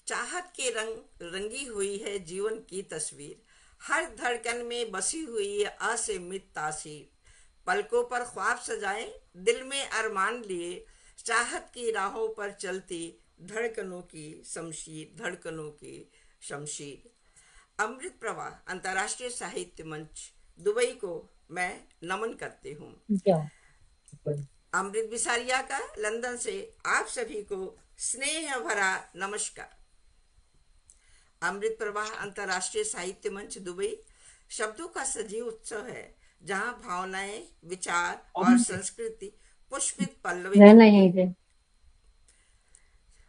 चाहत के रंग रंगी हुई है जीवन की तस्वीर। हर धड़कन में बसी हुई है असीमित तासीर। पलकों पर ख्वाब सजाए, दिल में अरमान लिए, चाहत की राहों पर चलती धड़कनों की शमशीर, धड़कनों की शमशीर। अमृत प्रवाह अंतर्राष्ट्रीय साहित्य मंच दुबई को मैं नमन करती हूँ। क्या? अमृत बिसारिया का लंदन से आप सभी को स्नेह भरा नमस्कार। अमृत प्रवाह अंतर्राष्ट्रीय साहित्य मंच दुबई शब्दों का सजीव उत्सव है, जहां भावनाएं, विचार और संस्कृति पुष्पित पल्लवित रहना होती यहीं है। पे।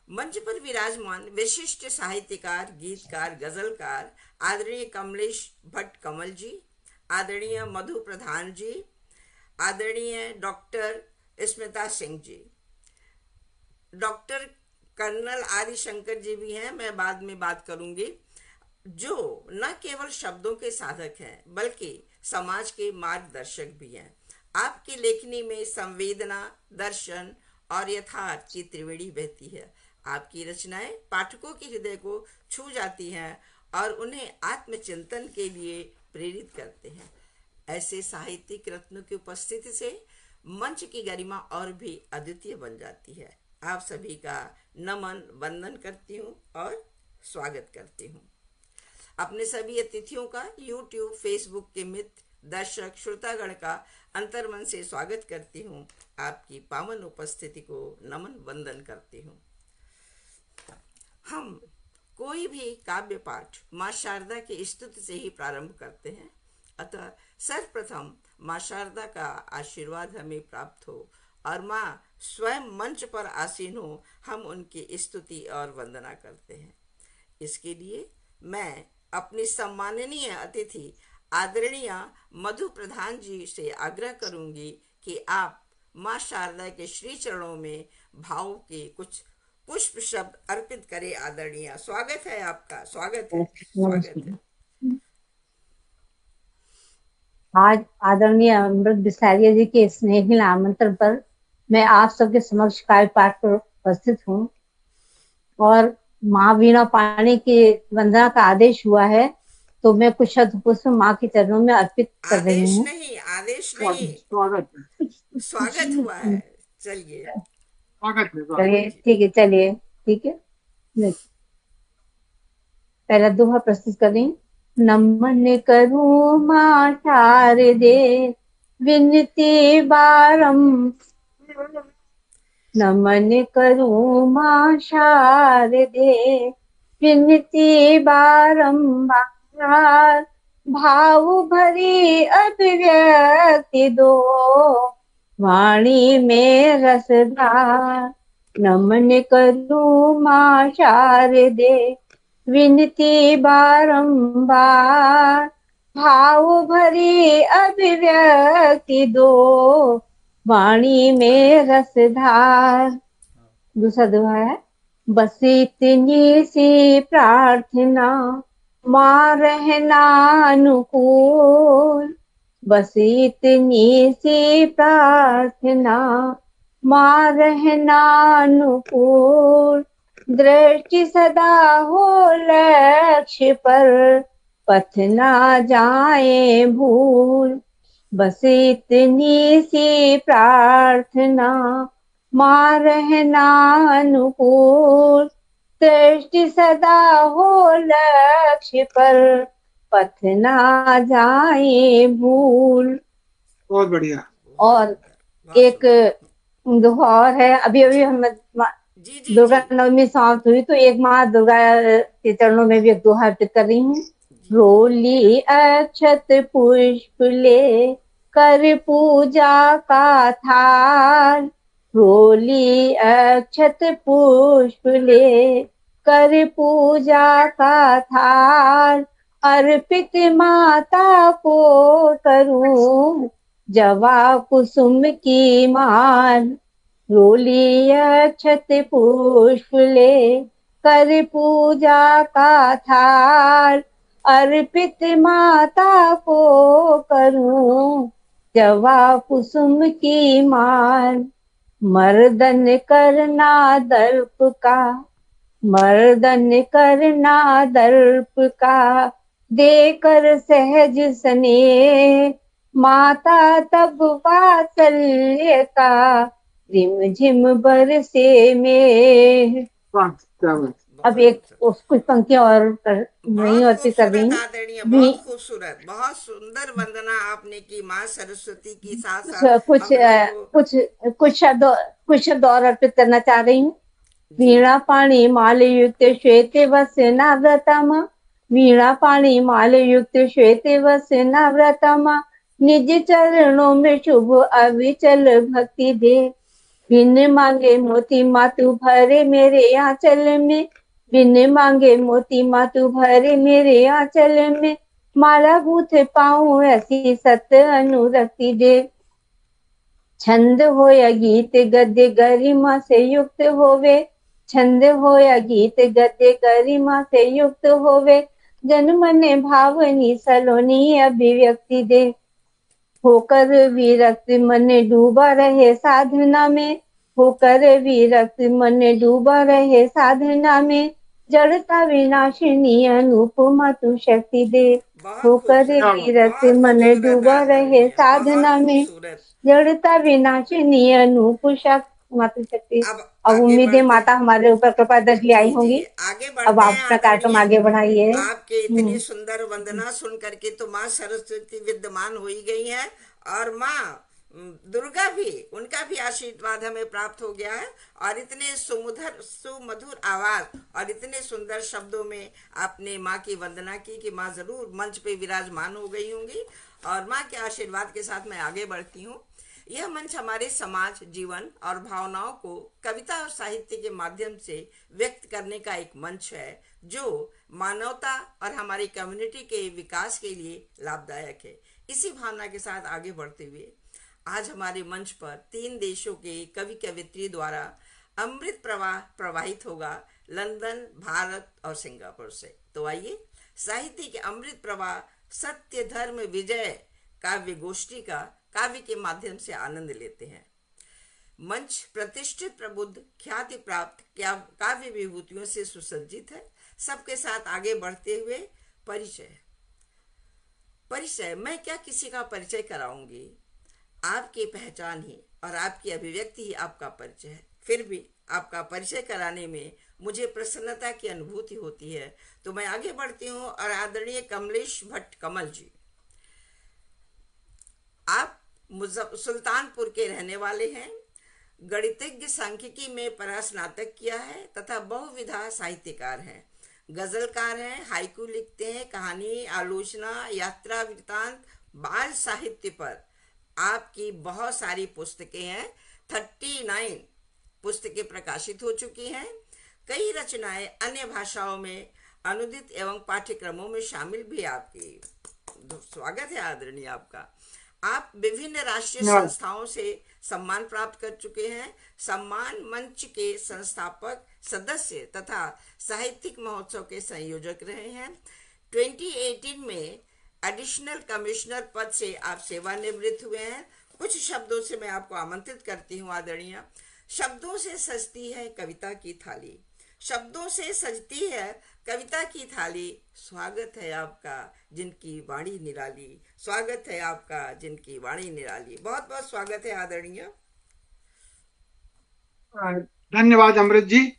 मंच पर विराजमान विशिष्ट साहित्यकार, गीतकार, गजलकार आदरणीय कमलेश भट्ट कमल जी, आदरणीय मधु प्रधान जी, आदरणीय doctor Smita Singh ji, doctor colonel आदि शंकर जी भी हैं, मैं बाद में बात करूंगी, जो न केवल शब्दों के साधक हैं बल्कि समाज के मार्गदर्शक भी हैं। आपकी लेखनी में संवेदना, दर्शन और यथार्थ की त्रिवेणी बहती है। आपकी रचनाएं पाठकों के हृदय को छू जाती हैं और उन्हें आत्मचिंतन के लिए प्रेरित करते हैं। ऐसे साहित्यिक रत्नों की उपस्थिति से मंच की गरिमा और भी अद्वितीय बन जाती है। आप सभी का नमन वंदन करती हूँ और स्वागत करती हूँ। अपने सभी अतिथियों का यूट्यूब, फेसबुक के मित्र, दर्शक, श्रोतागण का अंतर्मन से स्वागत करती हूँ। आपकी पावन उपस्थिति को नमन वंदन करती हूँ। हम कोई भी काव्य पाठ माँ शारदा की स्तुति से ही प्रारंभ करते हैं। अतः सर्वप्रथम माँ शारदा का आशीर्वाद हमें प्राप्त हो और माँ स्वयं मंच पर आसीन हो, हम उनकी स्तुति और वंदना करते हैं। इसके लिए मैं अपनी सम्माननीय अतिथि आदरणीय मधु प्रधान जी से आग्रह करूंगी कि आप माँ शारदा के श्री चरणों में भाव के कुछ पुष्प शब्द अर्पित करें। आदरणीय, स्वागत है आपका, स्वागत है, स्वागत है। नमस्कार। आज आदरणीय अमृत बिसारिया जी के स्नेहिल आमंत्रण पर मैं आप सबके समक्ष काव्य पाठ पर उपस्थित हूँ और माँ वीणा पाणी की वंदना का आदेश हुआ है, तो मैं कुछ शब्द पुष्प माँ के चरणों में अर्पित कर रही आदेश हूँ। नहीं, आदेश नहीं, स्वागत स्वागत स्वागत हुआ है। चलिए। स्वागत है। चलिए ठीक है, चलिए ठीक है। पहला दोहा प्रस्तुत करें। नमन करूं मां शारदे, विनती बारंबार। नमन करूं मां शारदे, विनती बारंबार। भाव भरी अभिव्यक्ति दो, वाणी में रसधार। नमन करूं मां शारदे, विनती बारंबार। भाव भरी अभिव्यक्ति दो, वाणी में रसधार। दूसरा दोहा है। बस इतनी सी प्रार्थना, मां रहना अनुकूल। बस इतनी सी प्रार्थना, मां रहना अनुकूल। दृष्टि सदा हो लक्ष्य पर, पथ ना जाए भूल। बस इतनी सी प्रार्थना, मां रहना अनुकूल। दृष्टि सदा हो लक्ष्य पर, पथ ना जाए भूल। बहुत बढ़िया। और बहुत एक सुंदर। दोहा और है। अभी अभी हम जी जी जी दुर्गा नवमी समाप्त हुई, तो एक माँ दुर्गा के चरणों में भी एक दोहा अर्पित कर रही हूँ। जी। रोली अक्षत पुष्प ले, कर पूजा का थाल। रोली अक्षत पुष्प ले, कर पूजा का थाल। अर्पित माता को करूं, जवा कुसुम की माल। रोली अक्षत पुष्प ले, कर पूजा का थाल। अर्पित माता को करूं, जवा कुसुम की माल। मर्दन करना दर्प का, मर्दन करना दर्प का देकर सहज स्नेह, माता तब वात्सल्य का रिम झिम बरसे में। अब बहुत एक खूबसूरत, कुछ पंक्तियां और नहीं बहुत होती कर रही खूबसूरत हूँ। आदरणीय, भी बहुत खूबसूरत, बहुत सुंदर वंदना आपने की माँ सरस्वती की, साथ कुछ साथ कुछ हम लोग को। कुछ कुछ शब्द और अर्पित करना चाह रही हूँ। जी वीणा पाणी मालयुक्त श्वेते वसनाव्रतम, वीणा पाणी मालयुक्त श्वेते वसनाव्रतम, निज चरणों में शुभ अविचल भक्ति दे, बिन मांगे मोती मातु भरे मेरे आंचल में, बिन मांगे मोती मातु भरे मेरे आंचल में, माला गूथ पाऊं ऐसी सत अनुरक्ति दे, छंद हो या गीत गद्य गरिमा से युक्त होवे, छंद हो या गीत गद्य गरिमा से युक्त होवे, जन मन भावनी सलोनी अभिव्यक्ति दे, होकर विरक्त मन डूबा रहे साधना में, होकर विरक्त मन डूबा रहे साधना में, जड़ता विनाशिनी अनुपमा तू शक्ति दे, बहुत होकर खूबसूरत, विरक्त बहुत मन खूबसूरत डूबा रहे आदरणीय, बहुत साधना में, खूबसूरत। जड़ता विनाशिनी अनुपुषा मातृ शक्ति। अब अब आगे उम्मीद है बढ़ते, माता हमारे ऊपर कृपा दृष्टि आई जी जी, होंगी। आगे अब बढ़ते आप हैं अपना कार्यक्रम आदरणीय। आगे बढ़ाइए। आपके इतनी सुंदर वंदना सुन करके तो माँ सरस्वती विद्यमान हो ही गई है, और माँ दुर्गा भी, उनका भी आशीर्वाद हमें प्राप्त हो गया है। और इतने सुमधुर सुमधुर आवाज और इतने सुंदर शब्दों में आपने माँ की वंदना की कि माँ जरूर मंच पे विराजमान हो गई होंगी। और माँ के आशीर्वाद के साथ मैं आगे बढ़ती हूँ। यह मंच हमारे समाज, जीवन और भावनाओं को कविता और साहित्य के माध्यम से व्यक्त करने का एक मंच है, जो मानवता और हमारी कम्युनिटी के विकास के लिए लाभदायक है। इसी भावना के साथ आगे बढ़ते हुए आज हमारे मंच पर 3 देशों के कवि कवित्री द्वारा अमृत प्रवाह प्रवाहित होगा, लंदन, भारत और सिंगापुर से। तो आइए साहित्य के अमृत प्रवाह सत्य धर्म विजय काव्य गोष्ठी का काव्य के माध्यम से आनंद लेते हैं। मंच प्रतिष्ठित, प्रबुद्ध, ख्याति प्राप्त काव्य विभूतियों से सुसज्जित है। सबके साथ आगे बढ़ते हुए परिचय परिचय मैं क्या किसी का परिचय कराऊंगी, आपकी पहचान ही और आपकी अभिव्यक्ति ही आपका परिचय है। फिर भी आपका परिचय कराने में मुझे प्रसन्नता की अनुभूति होती है। तो मैं आगे बढ़ती हूँ और आदरणीय कमलेश भट्ट कमल जी, आप सुल्तानपुर के रहने वाले हैं। गणितज्ञ, सांख्यिकी में परास्नातक किया है तथा बहुविधा साहित्यकार हैं। गजलकार हैं, हाइकू लिखते हैं, कहानी, आलोचना, यात्रा वृत्तांत, बाल साहित्य पर आपकी बहुत सारी पुस्तकें हैं। 39 पुस्तकें प्रकाशित हो चुकी हैं। कई रचनाएं अन्य भाषाओं में अनुदित एवं पाठ्यक्रमों में शामिल भी आपकी। स्वागत है आदरणीय आपका। आप विभिन्न राष्ट्रीय संस्थाओं से सम्मान प्राप्त कर चुके हैं। सम्मान मंच के संस्थापक, सदस्य तथा साहित्यिक महोत्सव के संयोजक रहे हैं। 2018 में एडिशनल कमिश्नर पद से आप सेवानिवृत्त हुए हैं। कुछ शब्दों से मैं आपको आमंत्रित करती हूँ आदरणीय। शब्दों से सजती है कविता की थाली, शब्दों से सजती है कविता की थाली। स्वागत है आपका जिनकी वाणी निराली, स्वागत है आपका जिनकी वाणी निराली। बहुत बहुत स्वागत है आदरणीय। धन्यवाद अमृत जी।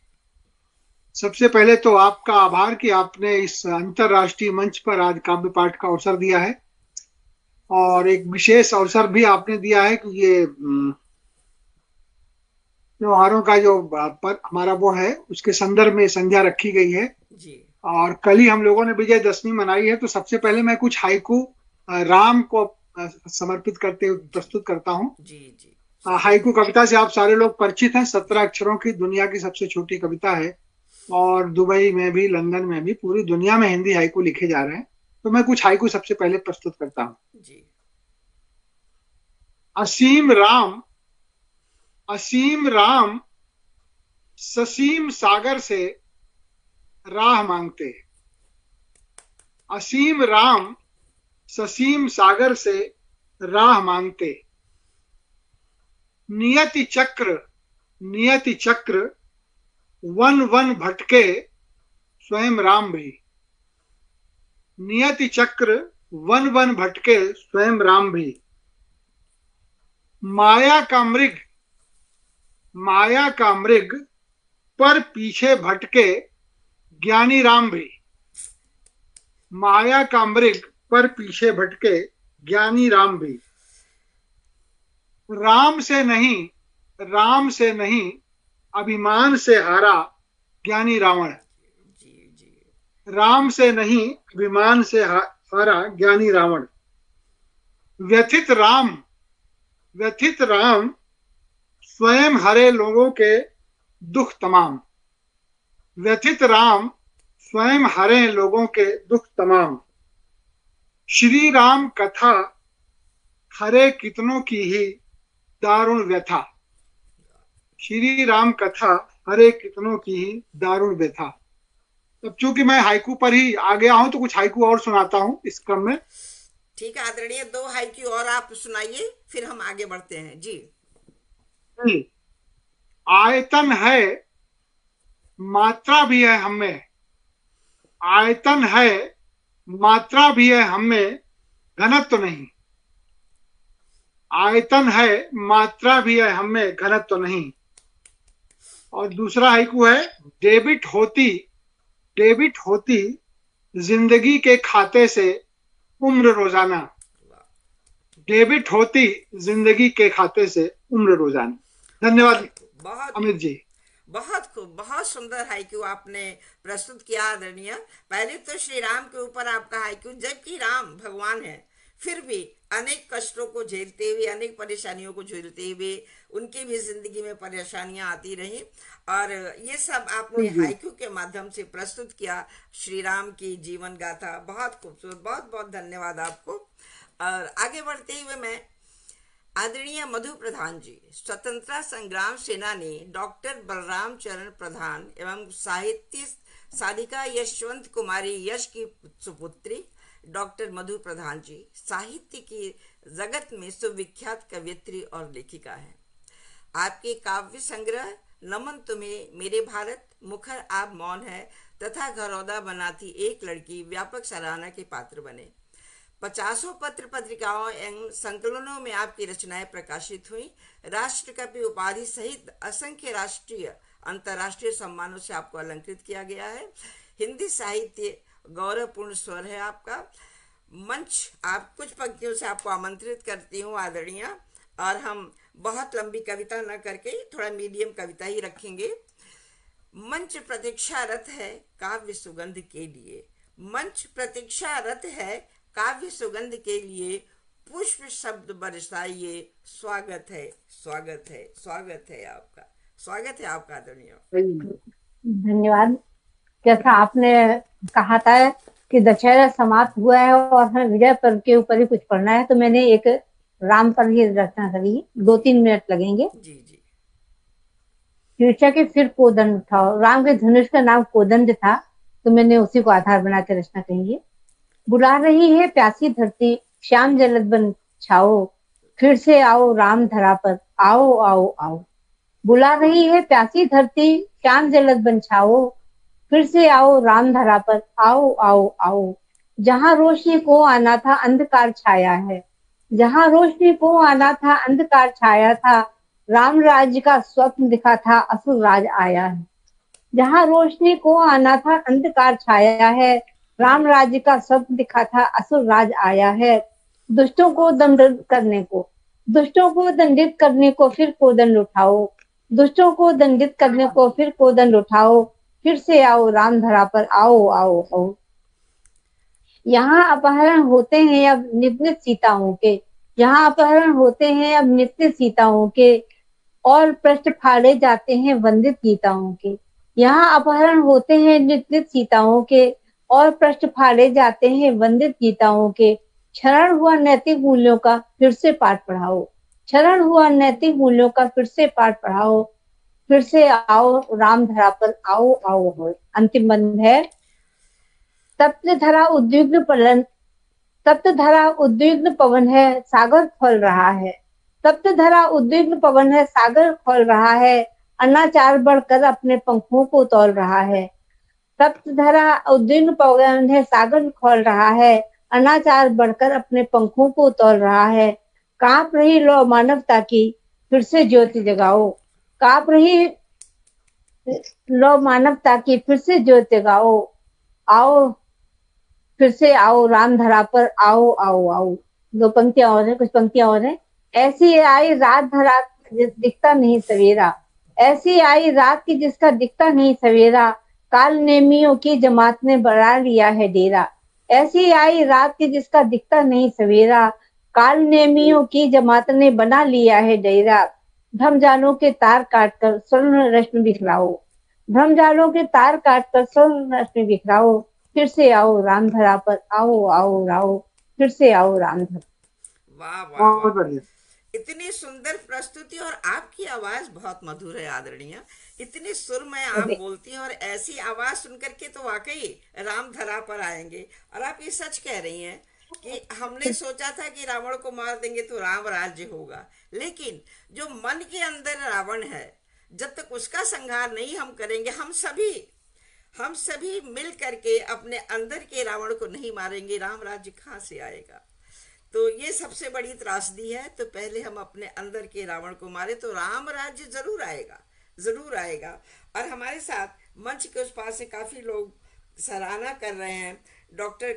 सबसे पहले तो आपका आभार कि आपने इस अंतरराष्ट्रीय मंच पर आज काव्य पाठ का अवसर दिया है, और एक विशेष अवसर भी आपने दिया है कि ये त्योहारों का जो पर हमारा वो है उसके संदर्भ में संध्या रखी गई है जी। और कल ही हम लोगों ने विजयदशमी मनाई है। तो सबसे पहले मैं कुछ हाइकू राम को समर्पित करते हुए प्रस्तुत करता हूँ। जी जी। हाइकू कविता से आप सारे लोग परिचित हैं। 17 अक्षरों की दुनिया की सबसे छोटी कविता है, और दुबई में भी, लंदन में भी, पूरी दुनिया में हिंदी हाइकू लिखे जा रहे हैं। तो मैं कुछ हाइकू सबसे पहले प्रस्तुत करता हूँ। जी। असीम राम, असीम राम ससीम सागर से राह मांगते, असीम राम ससीम सागर से राह मांगते, नियति चक्र वन वन भटके स्वयं राम भी। नियति चक्र वन वन भटके स्वयं राम भी। माया का मृग, माया का मृग पर पीछे भटके ज्ञानी राम भी। माया का मृग पर पीछे भटके ज्ञानी राम भी। राम से नहीं, राम से नहीं, अभिमान से हारा ज्ञानी रावण। जी जी। राम से नहीं, अभिमान से हारा ज्ञानी रावण। व्यथित राम, व्यथित राम स्वयं हरे लोगों के दुख तमाम। व्यथित राम स्वयं हरे लोगों के दुख तमाम। श्री राम कथा हरे कितनों की ही दारुण व्यथा। श्री राम कथा हरे कितनों की ही दारुण व्यथा। अब चूंकि मैं हाइकू पर ही आ गया हूं तो कुछ हाइकू और सुनाता हूं इस क्रम में। ठीक है आदरणीय, 2 हाइकू और आप सुनाइए, फिर हम आगे बढ़ते हैं जी। आयतन है, मात्रा भी है हमें। आयतन है, मात्रा भी है हमें, घनत्व तो नहीं। आयतन है, मात्रा भी है हमें, घनत्व तो नहीं। और दूसरा हाइकू है, डेबिट होती, डेबिट होती जिंदगी के खाते से उम्र रोजाना। डेबिट होती जिंदगी के खाते से उम्र रोजाना। धन्यवाद बहुत अमित जी। बहुत खूब, बहुत सुंदर हाइकू आपने प्रस्तुत किया आदरणीय। पहले तो श्री राम के ऊपर आपका हाइकू, जबकि राम भगवान है फिर भी अनेक कष्टों को झेलते हुए, अनेक परेशानियों को झेलते हुए उनकी भी जिंदगी में परेशानियां आती रही, और ये सब आपने हाइकू के माध्यम से प्रस्तुत किया श्री राम की जीवन गाथा। बहुत खूबसूरत, बहुत बहुत धन्यवाद आपको। और आगे बढ़ते हुए मैं आदरणीय मधु प्रधान जी, स्वतंत्रता संग्राम सेनानी डॉक्टर बलराम चरण प्रधान एवं साहित्य साधिका यशवंत कुमारी यश की सुपुत्री डॉक्टर मधु प्रधान जी साहित्य की जगत में सुविख्यात कवयित्री और लेखिका हैं। आपके काव्य संग्रह नमन तुम्हें, मेरे भारत, मुखर आप मौन है तथा घरौदा बनाती एक लड़की व्यापक सराहना के पात्र बने। 50 पत्र पत्रिकाओं एवं संकलनों में आपकी रचनाएं प्रकाशित हुई। राष्ट्रकवि उपाधि सहित असंख्य राष्ट्रीय अंतर्राष्ट्रीय सम्मानों से आपको अलंकृत किया गया है। हिंदी साहित्य गौरवपूर्ण स्वर है आपका। मंच, आप कुछ पंक्तियों से आपको आमंत्रित करती हूँ आदरणीय, और हम बहुत लंबी कविता न करके थोड़ा मीडियम कविता ही रखेंगे। मंच प्रतीक्षारत है काव्य सुगंध के लिए। मंच प्रतीक्षारत है काव्य सुगंध के लिए, पुष्प शब्द बरसाइए, स्वागत है, स्वागत है, स्वागत है आपका, स्वागत है आपका आदरणीय। धन्यवाद। जैसा आपने कहा था कि दशहरा समाप्त हुआ है और हमें विजय पर्व के ऊपर ही कुछ पढ़ना है, तो मैंने एक राम पर ही रचना करी। 2-3 मिनट लगेंगे। जी जी। शीर्षक है फिर कोदंड उठाओ। राम के धनुष का नाम कोदंड था, तो मैंने उसी को आधार बना के रचना कही है। बुला रही है प्यासी धरती, श्याम जलद बन छाओ, फिर से आओ राम धरा पर, आओ आओ आओ। बुला रही है प्यासी धरती, श्याम जलद बन छाओ, फिर से आओ राम धरा पर, आओ आओ आओ। जहां रोशनी को आना था अंधकार छाया है, जहां रोशनी को आना था अंधकार छाया था, राम राज्य का स्वप्न दिखा था असुर राज आया है। जहां रोशनी को आना था अंधकार छाया है, राम राज्य का स्वप्न दिखा था असुर राज आया है। दुष्टों को दंडित करने को, दुष्टों को दंडित करने को फिर कोदंड उठाओ, दुष्टों को दंडित करने को फिर कोदंड उठाओ, फिर से आओ राम धरा पर, आओ आओ आओ। यहाँ अपहरण होते हैं अब नित नित सीताओं के, यहाँ अपहरण होते हैं अब नित नित सीताओं के, और पृष्ठ फाड़े जाते हैं वंदित गीताओं के। यहाँ अपहरण होते हैं नित नित सीताओं के, और पृष्ठ फाड़े जाते हैं वंदित गीताओं के। क्षरण हुआ नैतिक मूल्यों का फिर से पाठ पढ़ाओ, क्षरण हुआ नैतिक मूल्यों का फिर से पाठ पढ़ाओ, फिर से आओ राम धरा पर, आओ आओ हो। अंतिम बंद है। तप्त धरा उद्विग्न पवन, तप्त धरा उद्विग्न पवन है सागर खोल रहा है, तप्त धरा उद्विग्न पवन है सागर खोल रहा है। अनाचार बढ़कर अपने पंखों को तौल रहा है। तप्त धरा उद्विग्न पवन है, सागर खोल रहा है। अनाचार बढ़कर अपने पंखों को तौल रहा है। कांप रही लो मानवता की, फिर से ज्योति जगाओ। कांप रही लो मानवता की, फिर से ज्योति जगाओ। आओ, फिर से आओ रामधरा पर, आओ आओ आओ। दो पंक्तियां और है, कुछ पंक्तियां और है। ऐसी आई रात धरा दिखता नहीं सवेरा, ऐसी आई रात की जिसका दिखता नहीं सवेरा। काल नेमियों की जमात ने बना लिया है डेरा। ऐसी आई रात की जिसका दिखता नहीं सवेरा। काल नेमियों की जमात ने बना लिया है डेरा। भ्रमजालों के तार काटकर स्वर्ण रश्मि बिखराओ। भ्रमजालों के तार काटकर स्वर्ण रश्मि बिखराओ। फिर से आओ रामधरा पर, आओ आओ आओ। फिर से आओ रामधरा। वाह वाह बहुत वाह, बढ़िया। इतनी सुंदर प्रस्तुति और आपकी आवाज बहुत मधुर है आदरणीय। इतनी सुर में आप बोलती हैं और ऐसी आवाज सुनकर के तो वाकई राम धरा पर आएंगे। और आप ये सच कह रही हैं कि हमने सोचा था कि रावण को मार देंगे तो राम राज्य होगा, लेकिन जो मन के अंदर रावण है, जब तक उसका संहार नहीं हम करेंगे, हम सभी मिल करके अपने अंदर के रावण को नहीं मारेंगे, राम राज्य कहाँ से आएगा। तो ये सबसे बड़ी त्रासदी है। तो पहले हम अपने अंदर के रावण को मारे तो राम राज्य जरूर आएगा, जरूर आएगा। और हमारे साथ मंच के उस पास से काफी लोग सराहना कर रहे हैं। डॉक्टर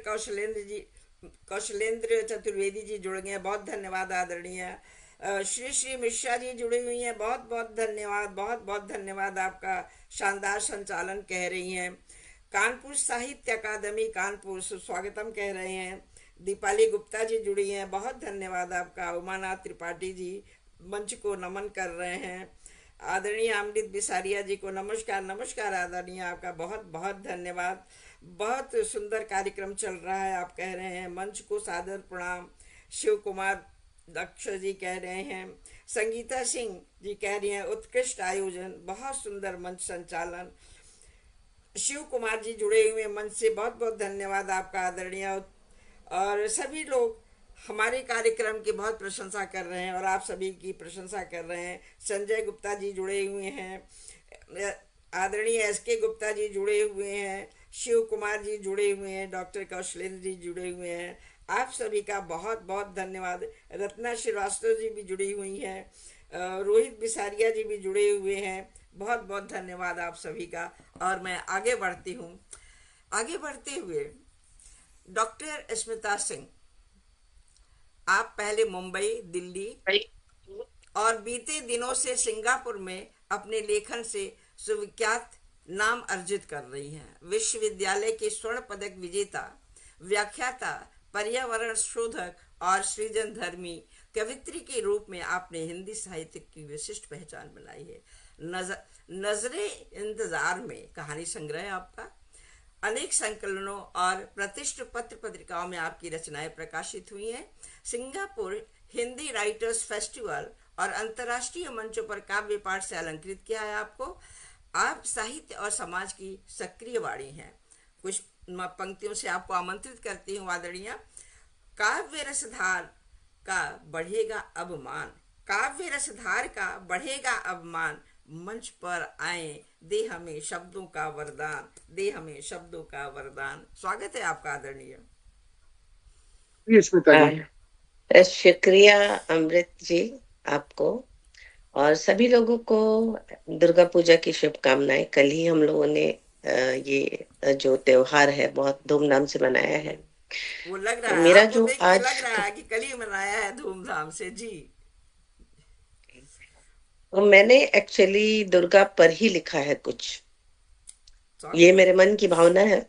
कौशलेंद्र चतुर्वेदी जी जुड़ गए हैं, बहुत धन्यवाद आदरणीय। श्री श्री मिश्रा जी जुड़ी हुई हैं, बहुत बहुत धन्यवाद, बहुत बहुत धन्यवाद आपका, शानदार संचालन कह रही हैं। कानपुर साहित्य अकादमी कानपुर सुस्वागतम कह रहे हैं। दीपाली गुप्ता जी जुड़ी हैं, बहुत धन्यवाद आपका। उमानाथ त्रिपाठी जी मंच को नमन कर रहे हैं। आदरणीय अमृत बिसारिया जी को नमस्कार, नमस्कार आदरणीय, आपका बहुत बहुत धन्यवाद। बहुत सुंदर कार्यक्रम चल रहा है आप कह रहे हैं। मंच को सादर प्रणाम। शिव कुमार दक्ष जी कह रहे हैं। संगीता सिंह जी कह रही हैं उत्कृष्ट आयोजन, बहुत सुंदर मंच संचालन। शिव कुमार जी जुड़े हुए मंच से, बहुत बहुत धन्यवाद आपका आदरणीय। और सभी लोग हमारे कार्यक्रम की बहुत प्रशंसा कर रहे हैं और आप सभी की प्रशंसा कर रहे हैं। संजय गुप्ता जी जुड़े हुए हैं, आदरणीय SK गुप्ता जी जुड़े हुए हैं, शिव कुमार जी जुड़े हुए हैं, डॉक्टर कौशलेंद्र जी जुड़े हुए हैं। आप सभी का बहुत बहुत धन्यवाद। रत्ना श्रीवास्तव जी भी जुड़ी हुई हैं, रोहित बिसारिया जी भी जुड़े हुए हैं, बहुत बहुत धन्यवाद आप सभी का। और मैं आगे बढ़ती हूँ। आगे बढ़ते हुए डॉक्टर स्मिता सिंह, आप पहले मुंबई, दिल्ली और बीते दिनों से सिंगापुर में अपने लेखन से सुविख्यात नाम अर्जित कर रही हैं। विश्वविद्यालय के स्वर्ण पदक विजेता, व्याख्याता, पर्यावरण शोधक और सृजन धर्मी कवित्री के रूप में आपने हिंदी साहित्य की विशिष्ट पहचान बनाई है। नजरे इंतजार में कहानी संग्रह आपका, अनेक संकलनों और प्रतिष्ठित पत्र पत्रिकाओं में आपकी रचनाएं प्रकाशित हुई हैं। सिंगापुर हिंदी राइटर्स फेस्टिवल और अंतर्राष्ट्रीय मंचों पर काव्य पाठ से अलंकृत किया है आपको। आप साहित्य और समाज की सक्रिय वाणी हैं। कुछ पंक्तियों से आपको आमंत्रित करती हूँ आदरणीय। काव्य रसधार का बढ़ेगा अवमान, काव्य रसधार का बढ़ेगा अवमान, मंच पर आए दे हमें शब्दों का वरदान, दे हमें शब्दों का वरदान। स्वागत है आपका आदरणीय। शुक्रिया अमृत जी आपको और सभी लोगों को दुर्गा पूजा की शुभकामनाएं। कल ही हम लोगों ने ये जो त्योहार है बहुत धूमधाम से मनाया है। वो लग रहा है, मेरा आपको जो देख के आज लग रहा है कि कल ही मनाया है धूमधाम से जी। तो मैंने एक्चुअली दुर्गा पर ही लिखा है कुछ, ये मेरे मन की भावना है।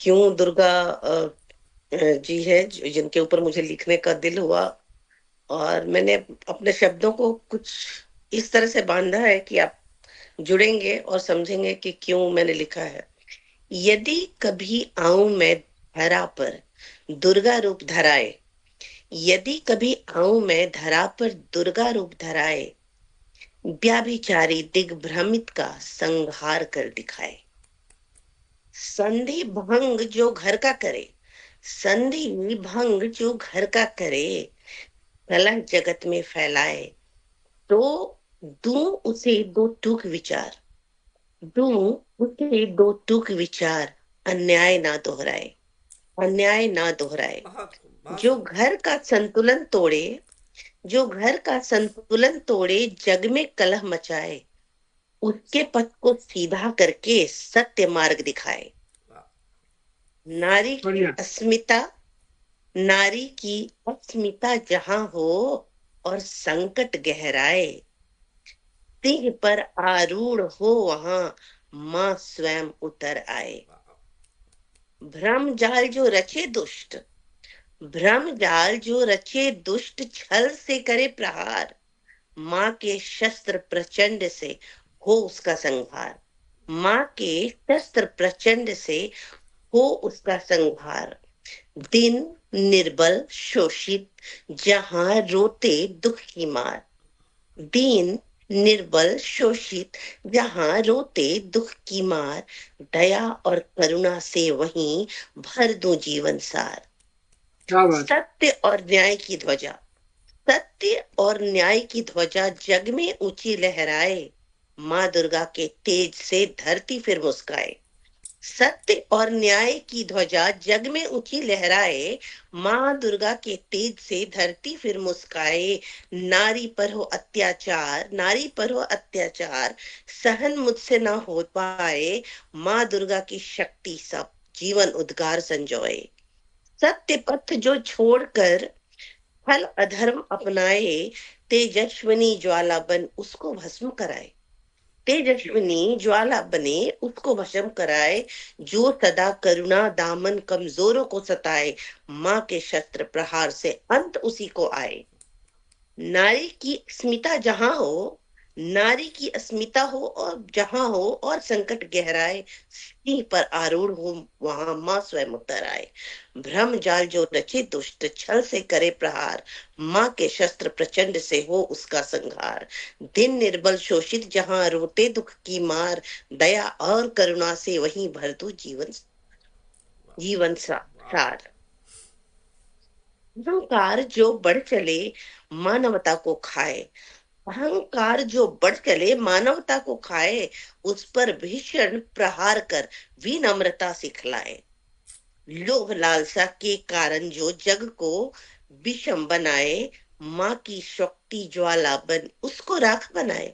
क्यों दुर्गा जी है जिनके ऊपर मुझे लिखने का दिल हुआ और मैंने अपने शब्दों को कुछ इस तरह से बांधा है कि आप जुड़ेंगे और समझेंगे कि क्यों मैंने लिखा है। यदि कभी आऊं मैं धरा पर दुर्गा रूप धराए, यदि कभी आऊं मैं धरा पर दुर्गा रूप धराए, व्याभिचारी दिग्भ्रमित का संहार कर दिखाए। संधि भंग जो घर का करे, संधि भंग जो घर का करे, कलह जगत में फैलाए, तो दूं उसे दो टूक विचार, दूं उसे दो टूक विचार, अन्याय ना दोहराए, अन्याय ना दोहराए। बहुत खूब, बहुत जो सुंदर। घर का संतुलन तोड़े, जो घर का संतुलन तोड़े, जग में कलह मचाए, उसके पथ को सीधा करके सत्य मार्ग दिखाए। वाह, नारी की बढ़िया। अस्मिता, नारी की अस्मिता जहां हो और संकट गहराए, सिंह पर आरूढ़ हो वहां मां स्वयं उतर आए। वाह, भ्रम जाल जो रचे दुष्ट, भ्रम जाल जो रचे दुष्ट, छल से करे प्रहार, माँ के शस्त्र प्रचंड से हो उसका संहार, माँ के शस्त्र प्रचंड से हो उसका संहार। दिन निर्बल शोषित जहां रोते दुख की मार, दीन निर्बल शोषित जहां रोते दुख की मार, दया और करुणा से वहीं भर दूं जीवन सार। क्या बात। सत्य और न्याय की ध्वजा, सत्य और न्याय की ध्वजा जग में ऊंची लहराए, माँ दुर्गा के तेज से धरती फिर मुस्काए। सत्य और न्याय की ध्वजा जग में ऊंची लहराए, माँ दुर्गा के तेज से धरती फिर मुस्काए। नारी पर हो अत्याचार, नारी पर हो अत्याचार, सहन मुझसे ना हो पाए, माँ दुर्गा की शक्ति सब जीवन उद्गार संजोए। सत्य पथ जो छोड़कर फल अधर्म अपनाए, तेजस्विनी ज्वाला बन उसको भस्म कराए, तेजस्विनी ज्वाला बने उसको भस्म कराए। जो सदा करुणा दामन कमजोरों को सताए, माँ के शस्त्र प्रहार से अंत उसी को आए। नारी की अस्मिता जहां हो, नारी की अस्मिता हो और जहां हो और संकट गहराए, सिंह पर आरूढ़ हो वहां मां स्वयं उतर आए। भ्रम जाल जो रचे दुष्ट, छल से करे प्रहार, माँ के शस्त्र प्रचंड से हो उसका संहार। दिन निर्बल शोषित जहां रोते दुख की मार, दया और करुणा से वहीं भर दू जीवन, जीवन वाह, सार। अहंकार जो बढ़ चले मानवता को खाए, अहंकार जो बढ़ चले मानवता को खाए, उस पर भीषण प्रहार कर विनम्रता सिखलाए। लोभ लालसा के कारण जो जग को विषम बनाए, माँ की शक्ति ज्वाला बन उसको राख बनाए,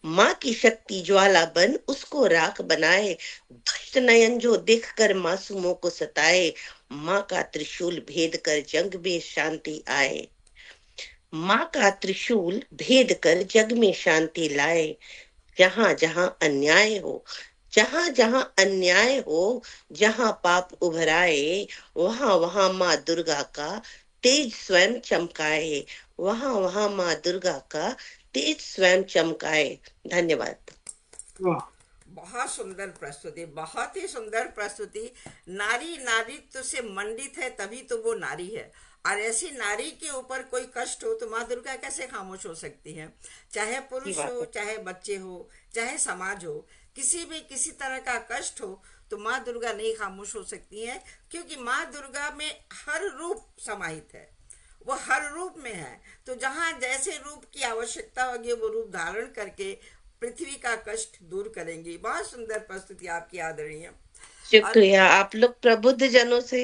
माँ की शक्ति ज्वाला बन उसको राख बनाए। दुष्ट नयन जो देख कर मासूमों को सताए, माँ का त्रिशूल भेद कर जग में शांति आए, माँ का त्रिशूल भेद कर जग में शांति लाए। जहां जहां अन्याय हो, जहां जहां अन्याय हो, जहां पाप उभराए, वहां वहां माँ दुर्गा का तेज स्वयं चमकाए, वहां वहां माँ दुर्गा का तेज स्वयं चमकाए। धन्यवाद। वाह। बहुत सुंदर प्रस्तुति, बहुत ही सुंदर प्रस्तुति। नारी नारीत्व से मंडित है तभी तो वो नारी है। और ऐसी नारी के ऊपर कोई कष्ट हो तो माँ दुर्गा कैसे खामोश हो सकती है? चाहे की पुरुष बात हो, है। चाहे बच्चे हो, चाहे समाज हो, किसी भी किसी तरह का कष्ट हो तो माँ दुर्गा नहीं खामोश हो सकती है, क्योंकि माँ दुर्गा में हर रूप समाहित है। वो हर रूप में है, तो जहाँ जैसे रूप की आवश्यकता होगी वो रूप धारण करके पृथ्वी का कष्ट दूर करेंगी। बहुत सुंदर प्रस्तुति आपकी आदरणीय। और शुक्रिया। आप लोग प्रबुद्ध जनों से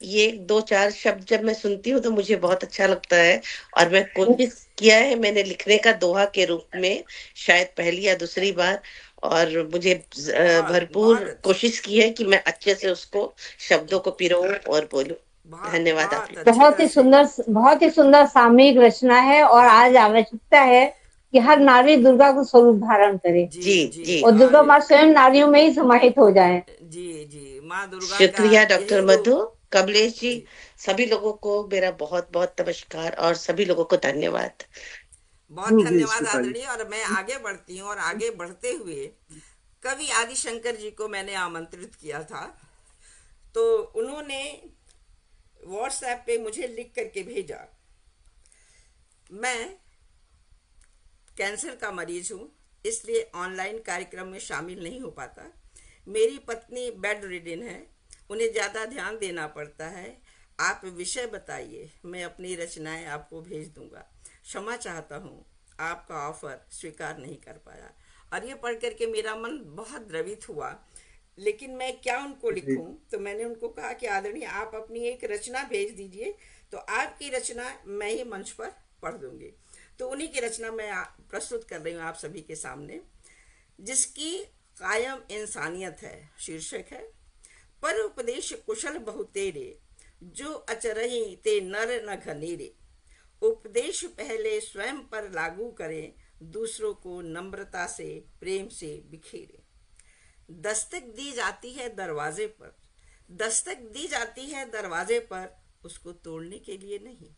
ये दो चार शब्द जब मैं सुनती हूँ तो मुझे बहुत अच्छा लगता है, और मैं कोशिश किया है मैंने लिखने का दोहा के रूप में, शायद पहली या दूसरी बार, और मुझे बहुत बहुत भरपूर अच्छी, कोशिश की है कि मैं अच्छे से उसको शब्दों को पिरोऊं और बोलूं। बहुत धन्यवाद आप बहुत लोग। अच्छी तरह से। बहुत ही सुंदर सामूहिक रचना है, और आज आवश्यकता है कि हर नारी दुर्गा को स्वरूप धारण करे जी जी जी। जी। और दुर्गा और माँ स्वयं नारियों में ही समाहित हो जाए। जी जी, माँ दुर्गा का शुक्रिया डॉक्टर यही मधु, रूप। कमलेश जी, जी, सभी लोगों को मेरा बहुत बहुत नमस्कार और सभी लोगों को धन्यवाद। बहुत जी जी धन्यवाद श्वेता जी। आदरणीय। और मैं आगे बढ़ती हूँ, और आगे बढ़ते हुए कवि आदिशंकर जी को मैंने आमंत्रित किया था, तो उन्होंने व्हाट्सएप पे मुझे लिख करके भेजा। मैं कैंसर का मरीज हूँ, इसलिए ऑनलाइन कार्यक्रम में शामिल नहीं हो पाता। मेरी पत्नी बेड रिडन है, उन्हें ज़्यादा ध्यान देना पड़ता है। आप विषय बताइए, मैं अपनी रचनाएं आपको भेज दूंगा। क्षमा चाहता हूँ, आपका ऑफर स्वीकार नहीं कर पाया। और ये पढ़ करके मेरा मन बहुत द्रवित हुआ, लेकिन मैं क्या उनको जी। लिखूं। तो मैंने उनको कहा कि आदरणीय, आप अपनी एक रचना भेज दीजिए, तो आपकी रचना मैं ही मंच पर पढ़ दूंगी। तो उन्हीं की रचना मैं प्रस्तुत कर रही हूँ आप सभी के सामने, जिसकी कायम इंसानियत है शीर्षक है। पर उपदेश कुशल बहु तेरे, जो अचरहि ते नर न घनेरे। उपदेश पहले स्वयं पर लागू करें, दूसरों को नम्रता से प्रेम से बिखेरे। दस्तक दी जाती है दरवाजे पर, दस्तक दी जाती है दरवाजे पर, उसको तोड़ने के लिए नहीं,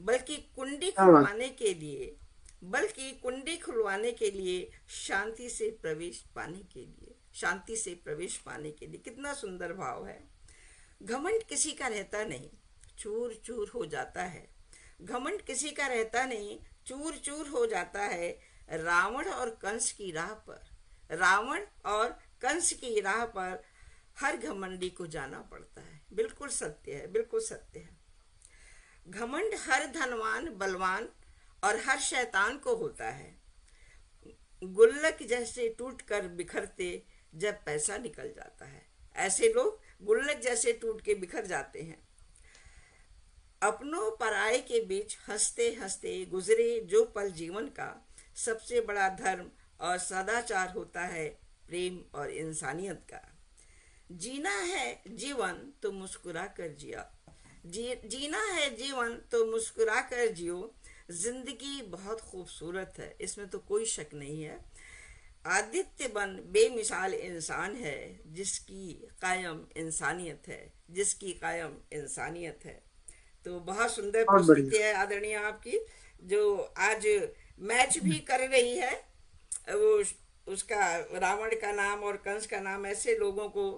बल्कि कुंडी क्या बात। खुलवाने के लिए, बल्कि कुंडी खुलवाने के लिए, शांति से प्रवेश पाने के लिए, शांति से प्रवेश पाने के लिए। कितना सुंदर भाव है। घमंड किसी का रहता नहीं, चूर चूर हो जाता है। घमंड किसी का रहता नहीं, चूर चूर हो जाता है। रावण और कंस की राह पर, रावण और कंस की राह पर हर घमंडी को जाना पड़ता है। बिल्कुल सत्य है, बिल्कुल सत्य है। घमंड हर धनवान बलवान और हर शैतान को होता है। गुल्लक जैसे टूट कर बिखरते जब पैसा निकल जाता है। ऐसे लोग गुल्लक जैसे टूट के बिखर जाते हैं। अपनों पराये के बीच हंसते हंसते गुजरे जो पल जीवन का, सबसे बड़ा धर्म और सदाचार होता है प्रेम और इंसानियत का। जीना है जीवन तो मुस्कुरा कर जिया, जीना है जीवन तो मुस्कुरा कर जियो। जिंदगी बहुत खूबसूरत है, इसमें तो कोई शक नहीं है। आदित्य बन बेमिसाल इंसान है, जिसकी कायम इंसानियत है, जिसकी कायम इंसानियत है। तो बहुत सुंदर बहुत प्रस्तुति बढ़िया। है आदरणीय आपकी, जो आज मैच भी कर रही है। वो उसका रावण का नाम और कंस का नाम, ऐसे लोगों को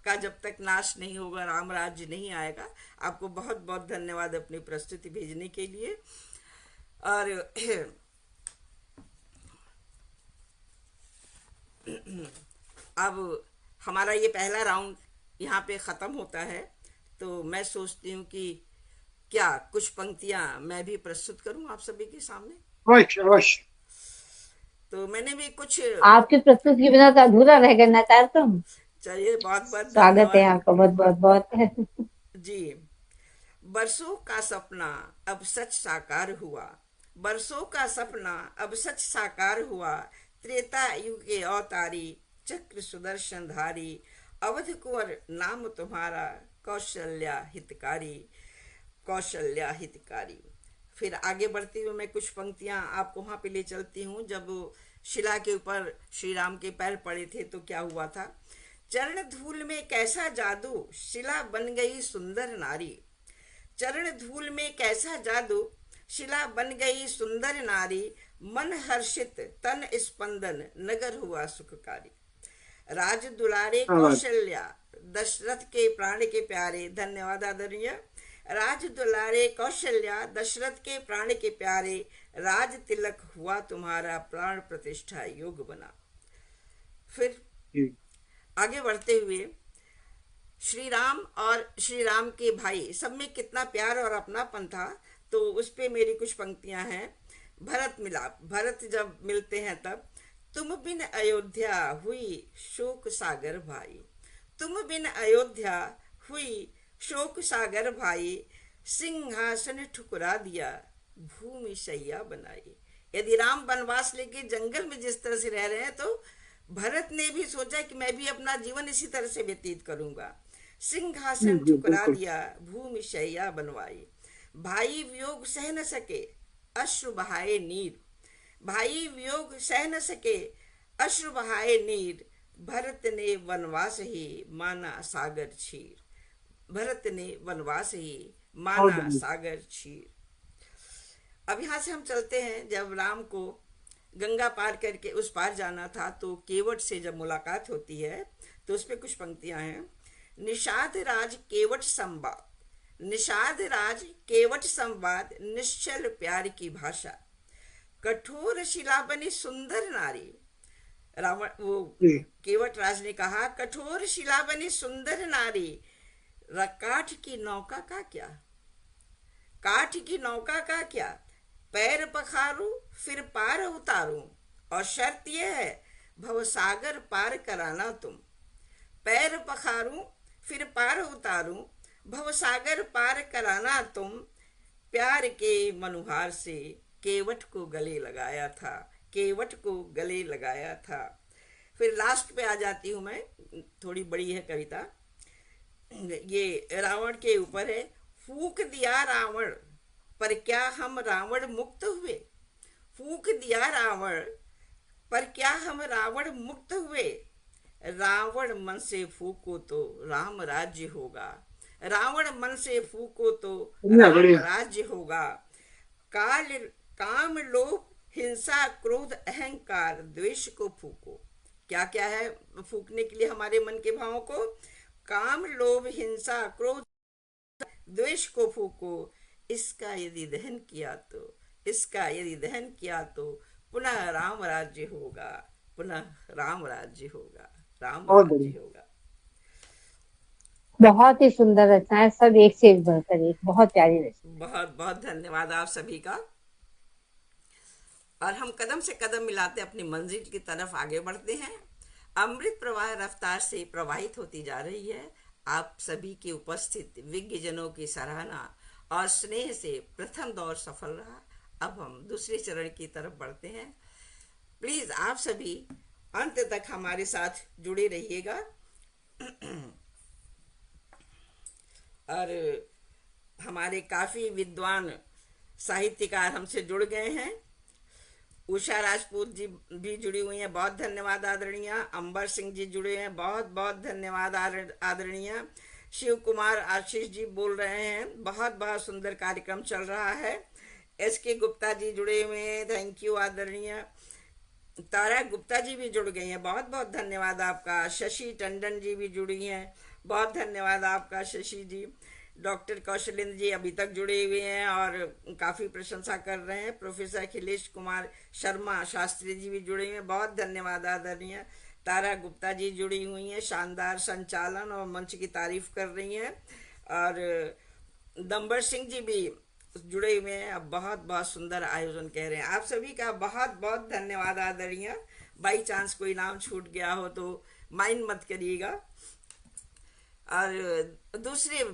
का जब तक नाश नहीं होगा, राम राज्य नहीं आएगा। आपको बहुत बहुत धन्यवाद अपनी प्रस्तुति भेजने के लिए। और अब हमारा ये पहला राउंड यहाँ पे ख़त्म होता है, तो मैं सोचती हूँ कि क्या कुछ पंक्तियाँ मैं भी प्रस्तुत करूँ आप सभी के सामने। अवश्य अवश्य। तो मैंने भी कुछ, आपकी प्रस्तुति के बिना तो अधूरा रह गया नकार तुम। चलिए बहुत बहुत स्वागत है धन्यवाद आपका, बहुत बहुत बहुत। जी। बरसों का सपना अब सच साकार हुआ, बरसों का सपना अब सच साकार हुआ। त्रेता युग के अवतारी, चक्र सुदर्शन धारी। अवध कुंवर नाम तुम्हारा, कौशल्या हितकारी, कौशल्या हितकारी। फिर आगे बढ़ते हुए मैं कुछ पंक्तियां आपको वहां पे ले चलती हूँ। जब शिला के ऊपर श्री राम के पैर पड़े थे तो क्या हुआ था। चरण धूल में कैसा जादू, शिला बन गई सुंदर नारी। चरण धूल में कैसा जादू, शिला बन गई सुंदर नारी। मन हर्षित तन स्पंदन, नगर हुआ सुखकारी। राज दुलारे क्या बात। कौशल्या, दशरथ के प्राण के प्यारे। धन्यवाद आदरणीय। राज दुलारे कौशल्या, दशरथ के प्राण के प्यारे। राज तिलक हुआ तुम्हारा, प्राण प्रतिष्ठा योग बना। फिर जी। आगे बढ़ते हुए श्री राम और श्री राम के भाई सब में कितना प्यार और अपनापन था, तो उस पे मेरी कुछ पंक्तियां हैं। भरत मिलाप, भरत जब मिलते हैं तब, तुम बिन अयोध्या हुई शोक सागर भाई। तुम बिन अयोध्या हुई शोक सागर भाई। सिंहासन ठुकरा दिया, भूमि शैया बनाई। यदि राम वनवास लेके जंगल में जिस तरह से रह रहे हैं, तो भरत ने भी सोचा कि मैं भी अपना जीवन इसी तरह से व्यतीत करूंगा। सिंहासन जी ठुकरा बिल्कुल। दिया, भूमि शैया बनवाई। भाई वियोग सह न सके, अश्रु बहाए नीर। भाई वियोग सह न सके, अश्रु बहाए नीर। भरत ने वनवास ही माना सागर क्षीर। भरत ने वनवास ही बहुत माना बढ़िया। सागर क्षीर। अब यहाँ से हम चलते हैं, जब राम को गंगा पार करके उस पार जाना था, तो केवट से जब मुलाकात होती है, तो उस पर कुछ पंक्तियां हैं। निषाद राज केवट संवाद, निषाद राज केवट संवाद। निश्चल प्यार की भाषा, कठोर शिला बनी सुंदर नारी। रावण वो जी। केवट राज ने कहा, कठोर शिला बनी सुंदर नारी। काठ की नौका का क्या, काठ की नौका का क्या। पैर पखारूं फिर पार उतारूं, और शर्त यह है भवसागर पार कराना तुम। पैर पखारूं फिर पार उतारूं, भवसागर पार कराना तुम। प्यार के मनुहार से केवट को गले लगाया था, केवट को गले लगाया था। फिर लास्ट पे आ जाती हूँ मैं, थोड़ी बड़ी है कविता, ये रावण के ऊपर है। फूक दिया रावण पर क्या हम रावण मुक्त हुए, फूक दिया रावण पर क्या हम रावण मुक्त हुए। रावण मन से फूको तो राम राज्य होगा, रावण मन से फूको तो बढ़िया राम बढ़िया। राज्य होगा। काल काम लोभ हिंसा क्रोध अहंकार द्वेष को फूको। क्या क्या है फूकने के लिए हमारे मन के भावों को? काम लोभ हिंसा क्रोध द्वेष को फूको। इसका यदि दहन किया तो, इसका यदि दहन किया तो पुनः राम राज्य होगा, पुनः राम राज्य होगा, राम बहुत राज्य बढ़िया। होगा। बहुत ही सुंदर रचनाएं, सब एक से एक बढ़कर एक, बहुत प्यारी रचना। बहुत बहुत धन्यवाद आप सभी का। और हम कदम से कदम मिलाते अपनी मंजिल की तरफ आगे बढ़ते हैं। अमृत प्रवाह रफ्तार से प्रवाहित होती जा रही है। आप सभी के उपस्थित विज्ञजनों की सराहना और स्नेह से प्रथम दौर सफल रहा। अब हम दूसरे चरण की तरफ बढ़ते हैं। प्लीज आप सभी अंत तक हमारे साथ जुड़े रहिएगा। और हमारे काफी विद्वान साहित्यकार हमसे जुड़ गए हैं। उषा राजपूत जी भी जुड़ी हुई हैं, बहुत धन्यवाद आदरणीय। अंबर सिंह जी जुड़े हैं, बहुत बहुत धन्यवाद आदरणीय। शिव कुमार आशीष जी बोल रहे हैं बहुत बहुत सुंदर कार्यक्रम चल रहा है। SK गुप्ता जी जुड़े हुए हैं, थैंक यू आदरणीय। तारा गुप्ता जी भी जुड़ गई हैं, बहुत बहुत धन्यवाद आपका। शशि टंडन जी भी जुड़ी हैं, बहुत धन्यवाद आपका शशि जी। डॉक्टर कौशलेंद्र जी अभी तक जुड़े हुए हैं और काफ़ी प्रशंसा कर रहे हैं। प्रोफेसर अखिलेश कुमार शर्मा शास्त्री जी भी जुड़े हुए हैं, बहुत धन्यवाद आदरणीय। तारा गुप्ता जी जुड़ी हुई हैं, शानदार संचालन और मंच की तारीफ कर रही हैं। और दंबर सिंह जी भी जुड़े हुए हैं, अब बहुत बहुत सुंदर आयोजन कह रहे हैं। आप सभी का बहुत बहुत धन्यवाद आदरणीय। बाई चांस कोई नाम छूट गया हो तो माइंड मत करिएगा। और दूसरे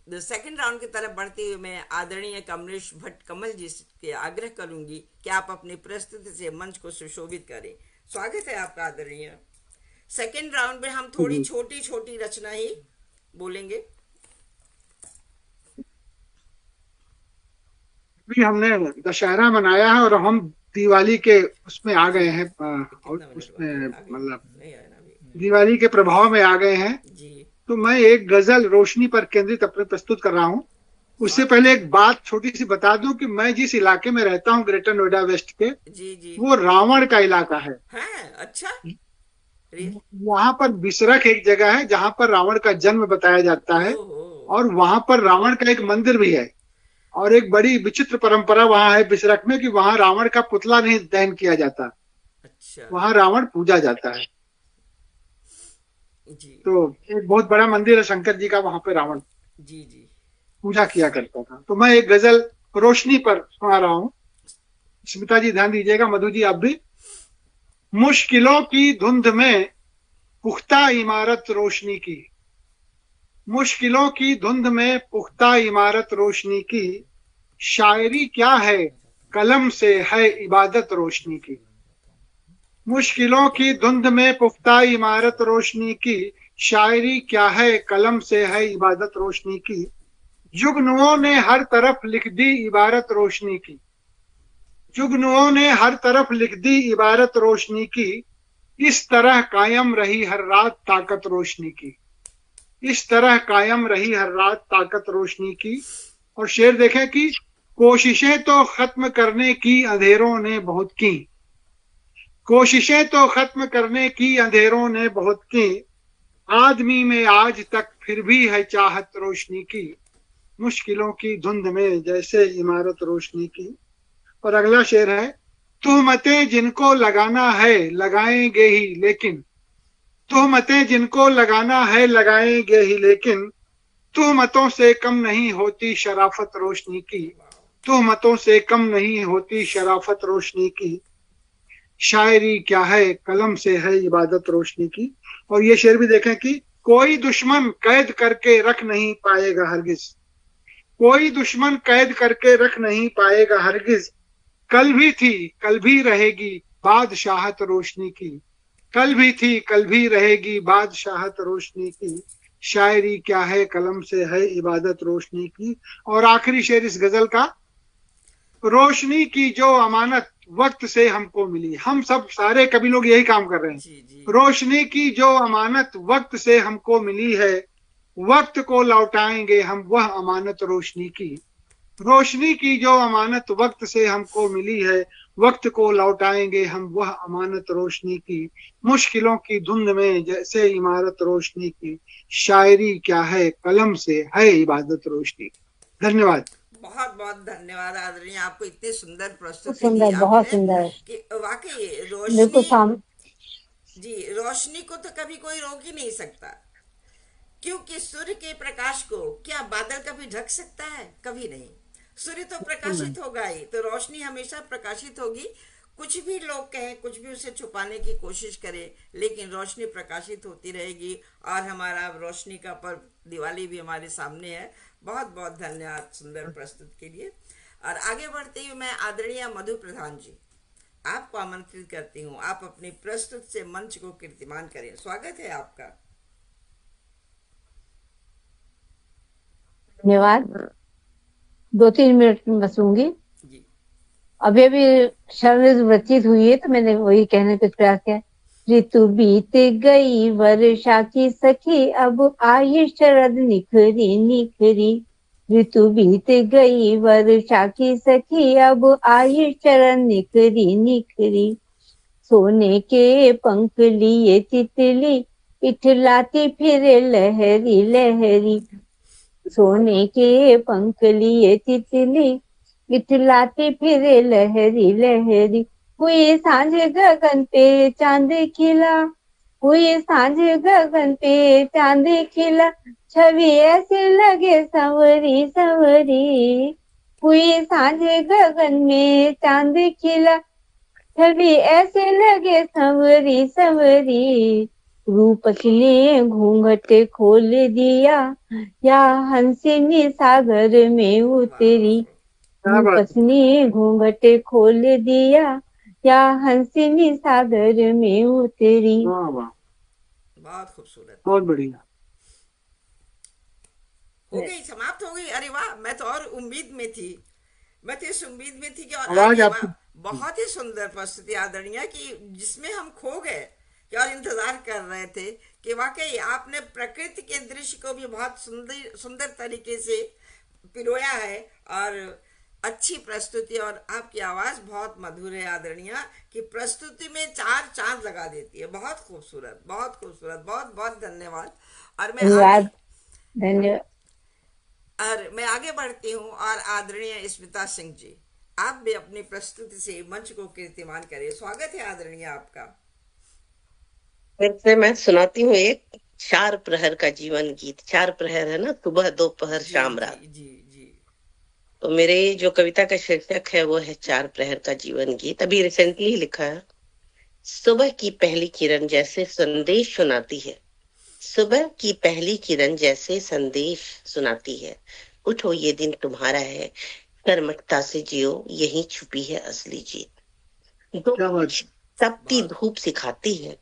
सेकंड राउंड की तरफ बढ़ते हुए मैं आदरणीय कमलेश भट्ट कमल जी के आग्रह करूंगी कि आप अपनी प्रस्तुति से मंच को सुशोभित करें। स्वागत है आपका आदरणीय। सेकंड राउंड में हम थोड़ी छोटी छोटी रचना ही बोलेंगे। अभी हमने दशहरा मनाया है और हम दिवाली के उसमें आ गए हैं, और उसमें मतलब दिवाली के प्रभाव में आ गए हैं जी। तो मैं एक गजल रोशनी पर केंद्रित अपने प्रस्तुत कर रहा हूँ। उससे पहले एक बात छोटी सी बता दूं कि मैं जिस इलाके में रहता हूँ ग्रेटर नोएडा वेस्ट के, जी जी। वो रावण का इलाका है। अच्छा। वहां पर बिसरख एक जगह है जहां पर रावण का जन्म बताया जाता है, और वहां पर रावण का एक मंदिर भी है। और एक बड़ी विचित्र परंपरा वहां है बिसरख में कि वहां रावण का पुतला नहीं दहन किया जाता। अच्छा। वहां रावण पूजा जाता है। जी। तो एक बहुत बड़ा मंदिर है शंकर जी का, वहां पे रावण जी जी पूजा किया करता था। तो मैं एक गजल रोशनी पर सुना रहा हूँ। स्मिता जी ध्यान दीजिएगा, मधु जी आप भी। मुश्किलों की धुंध में पुख्ता इमारत रोशनी की, मुश्किलों की धुंध में पुख्ता इमारत रोशनी की, शायरी क्या है कलम से है इबादत रोशनी की। मुश्किलों की धुंध में पुख्ता इमारत रोशनी की, शायरी क्या है कलम से है इबादत रोशनी की। जुगनुओं ने हर तरफ लिख दी इबारत रोशनी की, जुगनुओं ने हर तरफ लिख दी इबारत रोशनी की। इस तरह कायम रही हर रात ताकत रोशनी की, इस तरह कायम रही हर रात ताकत रोशनी की। और शेर देखें कि कोशिशें तो खत्म करने की अंधेरों ने बहुत की, कोशिशें तो खत्म करने की अंधेरों ने बहुत की। आदमी में आज तक फिर भी है चाहत रोशनी की, मुश्किलों की धुंध में जैसे इमारत रोशनी की। और अगला शेर है, तुहमतें जिनको लगाना है लगाएंगे ही लेकिन, तुहमतें जिनको लगाना है लगाएंगे ही लेकिन, तुहमतों से कम नहीं होती शराफत रोशनी की। तुहमतों से कम नहीं होती शराफत रोशनी की, शायरी क्या है कलम से है इबादत रोशनी की। और ये शेर भी देखें कि कोई दुश्मन कैद करके रख नहीं पाएगा हरगिज, कोई दुश्मन कैद करके रख नहीं पाएगा हरगिज, कल भी थी कल भी रहेगी बादशाहत रोशनी की, कल भी थी कल भी रहेगी बादशाहत रोशनी की, शायरी क्या है कलम से है इबादत रोशनी की। और आखिरी शेर इस गजल का, रोशनी की जो अमानत वक्त से हमको मिली, हम सब सारे कभी लोग यही काम कर रहे हैं, जी जी रोशनी की जो अमानत वक्त से हमको मिली है, वक्त को लौटाएंगे हम वह अमानत रोशनी की, रोशनी की जो अमानत वक्त से हमको मिली है, वक्त को लौटाएंगे हम वह अमानत रोशनी की, मुश्किलों की धुंध में जैसे इमारत रोशनी की, शायरी क्या है कलम से है इबादत रोशनी। धन्यवाद। बहुत बहुत धन्यवाद आदरणीय, आपको इतनी सुंदर बहुत प्रस्तुति दी सुंदर, बहुत आपने सुंदर। कि वाकई बिल्कुल रोशनी, साम जी रोशनी को तो कभी कोई रोक ही नहीं सकता, क्योंकि सूर्य के प्रकाश को क्या बादल कभी ढक सकता है? कभी नहीं। सूर्य तो प्रकाशित होगा ही, तो रोशनी हमेशा प्रकाशित होगी। कुछ भी लोग कहें, कुछ भी उसे छुपाने की कोशिश करें, लेकिन रोशनी प्रकाशित होती रहेगी। और हमारा रोशनी का पर्व दिवाली भी हमारे सामने है। बहुत बहुत धन्यवाद सुंदर प्रस्तुत के लिए। और आगे बढ़ते हुए मैं आदरणीय मधु प्रधान जी आपको आमंत्रित करती हूँ, आप अपनी प्रस्तुत से मंच को कीर्तिमान करें। स्वागत है आपका। धन्यवाद। 2-3 मिनट में बसूंगी। जी अभी अभी शरण ऋतु व्यतीत हुई है, तो मैंने वही कहने का प्रयास किया। ऋतु बीत गई वर्षा की सखी, अब आई शरद निखरी निखरी, ऋतु बीत गई वर्षा की सखी, अब आई शरद निखरी निखरी, सोने के पंख लिए तितली, इठलाती फिरे लहरी लहरी, सोने के पंख लिए तितली, इठलाती फिरे लहरी लहरी, हुई सांझ गगन पे चांद खिला, हुई सांझ गगन पे चांद खिला, छवि ऐसे लगे संवरी संवरी, हुई सांझ गगन में चांद खिला, छवि ऐसे लगे संवरी संवरी, रूपस ने घूंघट खोल दिया, या हंसिनी सागर में उतरी, क्या बात रूपस ने घूंघट खोल दिया, या हंसिनी सागर में उतरी। वाह वाह, बहुत खूबसूरत। बहुत बढ़िया। हो गई, समाप्त हो गई? अरे वाह, मैं तो और उम्मीद में थी, मैं तो इस उम्मीद में थी कि और आवाज आगे आपकी, बहुत ही सुंदर प्रस्तुति आदरणीय कि जिसमें हम खो गए कि और इंतजार कर रहे थे कि वाकई आपने प्रकृति के दृश्य को भी बहुत सुंदर सुंदर तरीके से पिरोया है। और अच्छी प्रस्तुति, और आपकी आवाज बहुत मधुर है आदरणीय कि प्रस्तुति में 4 चांद लगा देती है। बहुत खूबसूरत, बहुत खूबसूरत, बहुत बहुत धन्यवाद। और मैं आगे धन्यवाद। धन्यवाद। और मैं आगे बढ़ती हूँ और आदरणीय स्मिता सिंह जी आप भी अपनी प्रस्तुति से मंच को कीर्तिमान करें। स्वागत है आदरणीय आपका। फिर से मैं सुनाती हूँ एक 4 प्रहर का जीवन गीत। 4 प्रहर है ना, सुबह दोपहर जी शाम जी रात। जी जी तो मेरे जो कविता का शीर्षक है वो है 4 प्रहर का जीवन गीत। अभी रिसेंटली ही लिखा है। सुबह की पहली किरण जैसे संदेश सुनाती है, सुबह की पहली किरण जैसे संदेश सुनाती है, उठो ये दिन तुम्हारा है, कर्मठता से जियो, यही छुपी है असली जीत। क्या बात। तपती बहुत धूप सिखाती है,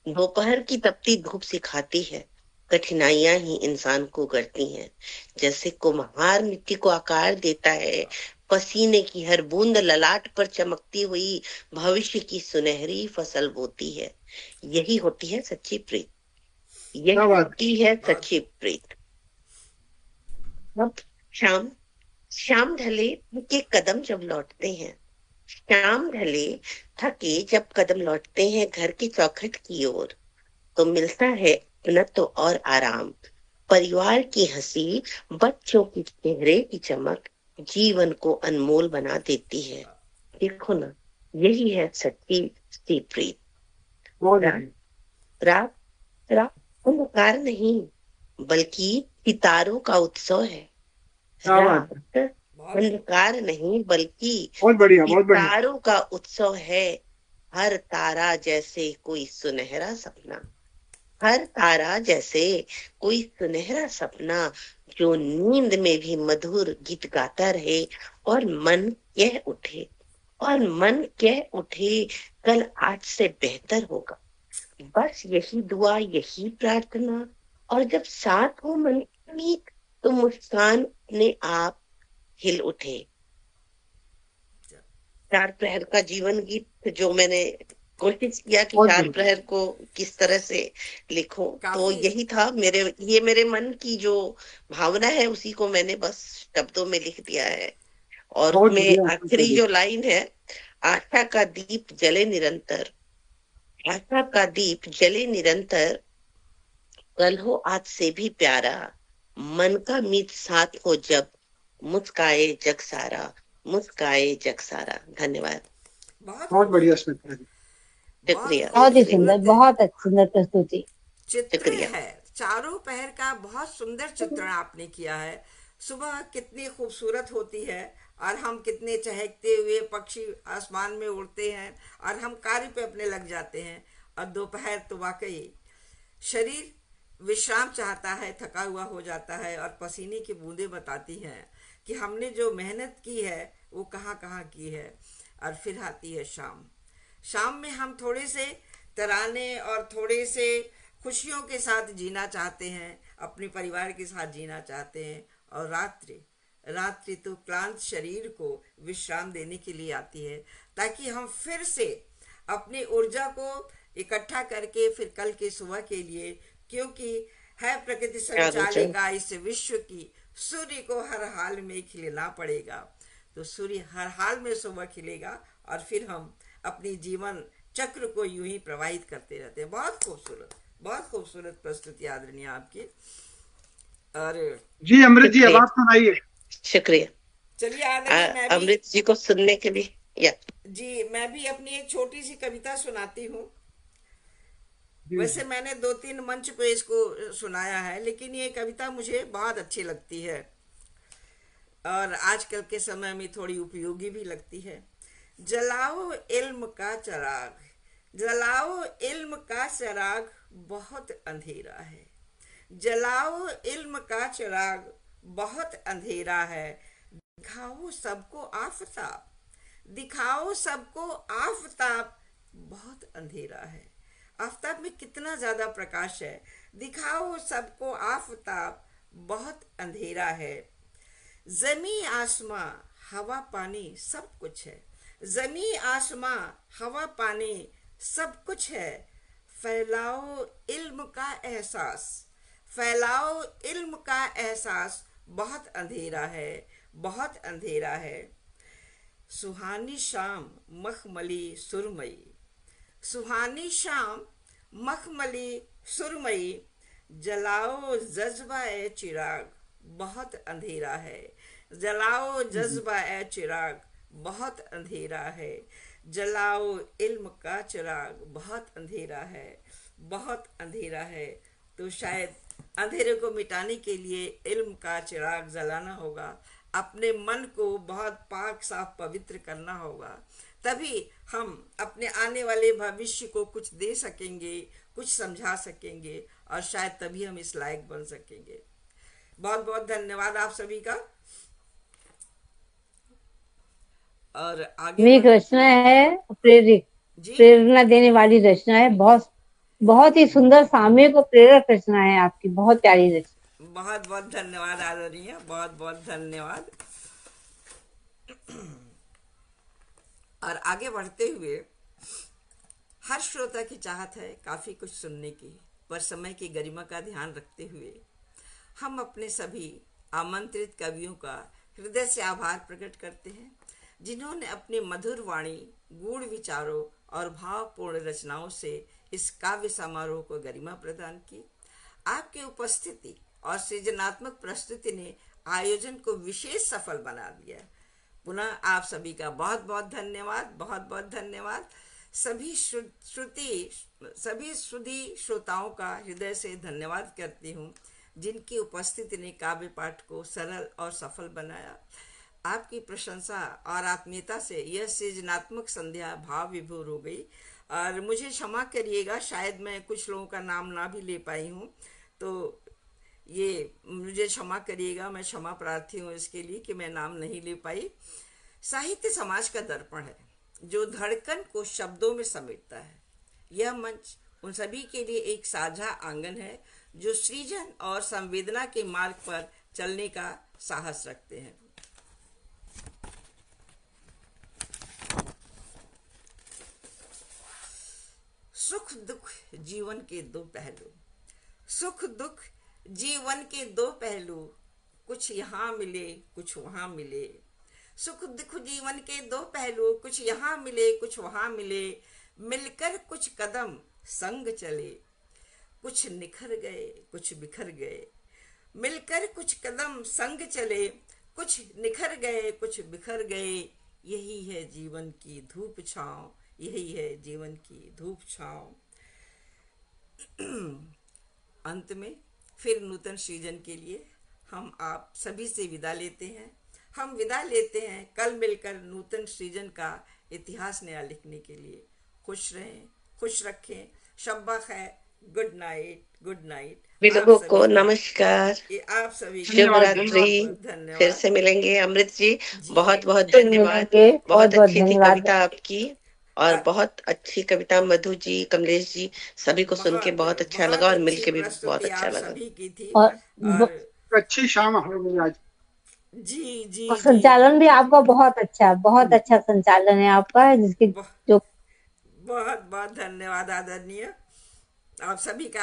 दोपहर की तपती धूप सिखाती है, कठिनाइयां ही इंसान को गढ़ती हैं। जैसे कुम्हार मिट्टी को आकार देता है, पसीने की हर बूंद ललाट पर चमकती हुई भविष्य की सुनहरी फसल बोती है। यही होती है सच्ची प्रीत, यही क्या बात। होती है बहुत सच्ची प्रीत। अब शाम शाम ढले के कदम जब लौटते हैं, शाम ढले थके जब कदम लौटते हैं घर की चौखट की ओर, तो मिलता है अपनत्व और आराम, परिवार की हंसी, बच्चों की चेहरे की चमक जीवन को अनमोल बना देती है। देखो ना, यही है सच्ची सी प्रीत। बहुत रात रात रात अंधकार नहीं, बल्कि सितारों का उत्सव है। क्या बात। रात बहुत अंधकार नहीं बल्कि बहुत बढ़िया, बहुत बढ़िया। सितारों का उत्सव है, हर तारा जैसे कोई सुनहरा सपना, हर तारा जैसे कोई सुनहरा सपना, जो नींद में भी मधुर गीत गाता रहे और मन कह उठे, और मन कह उठे कल आज से बेहतर होगा। बस यही दुआ, यही प्रार्थना, और जब साथ हो मन की मीत तो मुस्कान अपने आप हिल उठे। चार प्रहर का जीवन गीत जो मैंने कोशिश किया कि बहुत चार बढ़िया। प्रहर को किस तरह से लिखूं, तो काफी यही था मेरे मन की जो भावना है, उसी को मैंने बस शब्दों में लिख दिया है। और बहुत उसमें बढ़िया, बहुत आखिरी बढ़िया। जो लाइन है, आशा का दीप जले निरंतर, आशा का दीप जले निरंतर, कल हो आज से भी प्यारा, मन का मीत साथ हो जब, मुस्काए जग सारा, मुस्काए जग सारा। धन्यवाद। बहुत बहुत बढ़िया खूबसूरत, स्मिता जी। बहुत शुक्रिया, बहुत ही शुक्रिया, सुंदर, खूबसूरत बहुत अच्छी सुंदर प्रस्तुति। चित्र शुक्रिया। है। चारों पहर का बहुत सुंदर चित्रण आपने किया है। सुबह कितनी खूबसूरत होती है और हम कितने चहकते हुए पक्षी आसमान में उड़ते हैं और हम कार्य पे अपने लग जाते हैं। और दोपहर तो वाकई शरीर विश्राम चाहता है, थका हुआ हो जाता है और पसीने की बूंदें बताती हैं कि हमने जो मेहनत की है वो कहाँ कहाँ की है। और फिर आती है शाम। शाम में हम थोड़े से तराने और थोड़े से खुशियों के साथ जीना चाहते हैं, अपने परिवार के साथ जीना चाहते हैं। और रात्रि, रात्रि तो क्लांत शरीर को विश्राम देने के लिए आती है, ताकि हम फिर से अपनी ऊर्जा को इकट्ठा करके फिर कल के सुबह के लिए, क्योंकि है प्रकृति आलोचन। संचालिका इस विश्व की, सूर्य को हर हाल में खिलना पड़ेगा। तो सूर्य हर हाल में सुबह खिलेगा और फिर हम अपनी जीवन चक्र को यूं ही प्रवाहित करते रहते हैं। बहुत खूबसूरत, बहुत खूबसूरत प्रस्तुति आदरणीय आपकी। और जी अमृत जी, अब शुक्रिया, आप सुनाइए। शुक्रिया। चलिए आदरणीय, मैं भी, अमृत जी को सुनने के लिए या जी मैं भी अपनी एक छोटी सी कविता सुनाती हूँ। जी वैसे मैंने 2-3 मंच पे इसको सुनाया है, लेकिन ये कविता मुझे बहुत अच्छी लगती है और आजकल के समय में थोड़ी उपयोगी भी लगती है। जलाओ इल्म का चिराग, जलाओ इल्म का चिराग, बहुत अंधेरा है। जलाओ इल्म का चिराग, बहुत अंधेरा है। दिखाओ सबको आफताब, दिखाओ सबको आफताब, बहुत अंधेरा है। आफताब में कितना ज्यादा प्रकाश है। दिखाओ सबको आफताब, बहुत अंधेरा है। जमी आसमां हवा पानी सब कुछ है। जमी आसमां हवा पानी सब कुछ है। फैलाओ इल्म का एहसास, फैलाओ इल्म का एहसास, बहुत अंधेरा है, बहुत अंधेरा है। सुहानी शाम मखमली सुरमई, सुहानी शाम मखमली सुरमई, जलाओ जज्बा ए चिराग, बहुत अंधेरा है। जलाओ जज्बा ए चिराग, बहुत अंधेरा है। जलाओ इल्म का चिराग, बहुत अंधेरा है, बहुत अंधेरा है। तो शायद अंधेरे को मिटाने के लिए इल्म का चिराग जलाना होगा, अपने मन को बहुत पाक साफ पवित्र करना होगा। तभी हम अपने आने वाले भविष्य को कुछ दे सकेंगे, कुछ समझा सकेंगे और शायद तभी हम इस लायक बन सकेंगे। बहुत बहुत धन्यवाद आप सभी का। और आगे एक रचना है प्रेरित, जी, प्रेरणा देने वाली रचना है। बहुत बहुत ही सुंदर, सामयिक और प्रेरक रचना है आपकी, बहुत प्यारी रचना। बहुत बहुत धन्यवाद आदरणीय, बहुत बहुत धन्यवाद। और आगे बढ़ते हुए, हर श्रोता की चाहत है काफ़ी कुछ सुनने की, पर समय की गरिमा का ध्यान रखते हुए हम अपने सभी आमंत्रित कवियों का हृदय से आभार प्रकट करते हैं, जिन्होंने अपनी मधुर वाणी, गूढ़ विचारों और भावपूर्ण रचनाओं से इस काव्य समारोह को गरिमा प्रदान की। आपकी उपस्थिति और सृजनात्मक प्रस्तुति ने आयोजन को विशेष सफल बना दिया। पुनः आप सभी का बहुत बहुत धन्यवाद, बहुत बहुत धन्यवाद। सभी श्रुति श्रोताओं का हृदय से धन्यवाद करती हूँ, जिनकी उपस्थिति ने काव्य पाठ को सरल और सफल बनाया। आपकी प्रशंसा और आत्मीयता से यह सृजनात्मक संध्या भाव विभोर हो गई। और मुझे क्षमा करिएगा, शायद मैं कुछ लोगों का नाम ना भी ले पाई हूँ, तो ये मुझे क्षमा करिएगा। मैं क्षमा प्रार्थी हूँ इसके लिए कि मैं नाम नहीं ले पाई। साहित्य समाज का दर्पण है जो धड़कन को शब्दों में समेटता है। यह मंच उन सभी के लिए एक साझा आंगन है जो सृजन और संवेदना के मार्ग पर चलने का साहस रखते हैं। सुख दुख जीवन के दो पहलू, सुख दुख जीवन के दो पहलू, कुछ यहाँ मिले कुछ वहाँ मिले। सुख दुख जीवन के दो पहलू, कुछ यहाँ मिले कुछ वहाँ मिले। मिलकर कुछ कदम संग चले, कुछ निखर गए कुछ बिखर गए। मिलकर कुछ कदम संग चले, कुछ निखर गए कुछ बिखर गए। यही है जीवन की धूप छाँव, यही है जीवन की धूप छाँव। अंत में फिर नूतन सृजन के लिए हम आप सभी से विदा लेते हैं। हम विदा लेते हैं कल मिलकर नूतन सृजन का इतिहास नया लिखने के लिए। खुश रहें, खुश रखें। शब्बा खैर, गुड नाइट, गुड नाइट। सभी लोगों को नमस्कार, आप सभी को धन्यवाद, शिवरात्रि। धन्यवाद। फिर से मिलेंगे। अमृत जी जी। बहुत बहुत फिर धन्यवाद। मिलेंगे। बहुत बहुत अच्छी थी धन्यवाद। कविता आपकी, और बहुत अच्छी कविता मधु जी, कमलेश जी, सभी को सुन के बहुत अच्छा लगा और मिल के भी बहुत अच्छा लगा। सभी की थी। और अच्छी शाम हो गई आज। जी जी और जी। संचालन भी आपका बहुत अच्छा संचालन है आपका, जिसके जो बहुत बहुत धन्यवाद आदरणीय। आप सभी का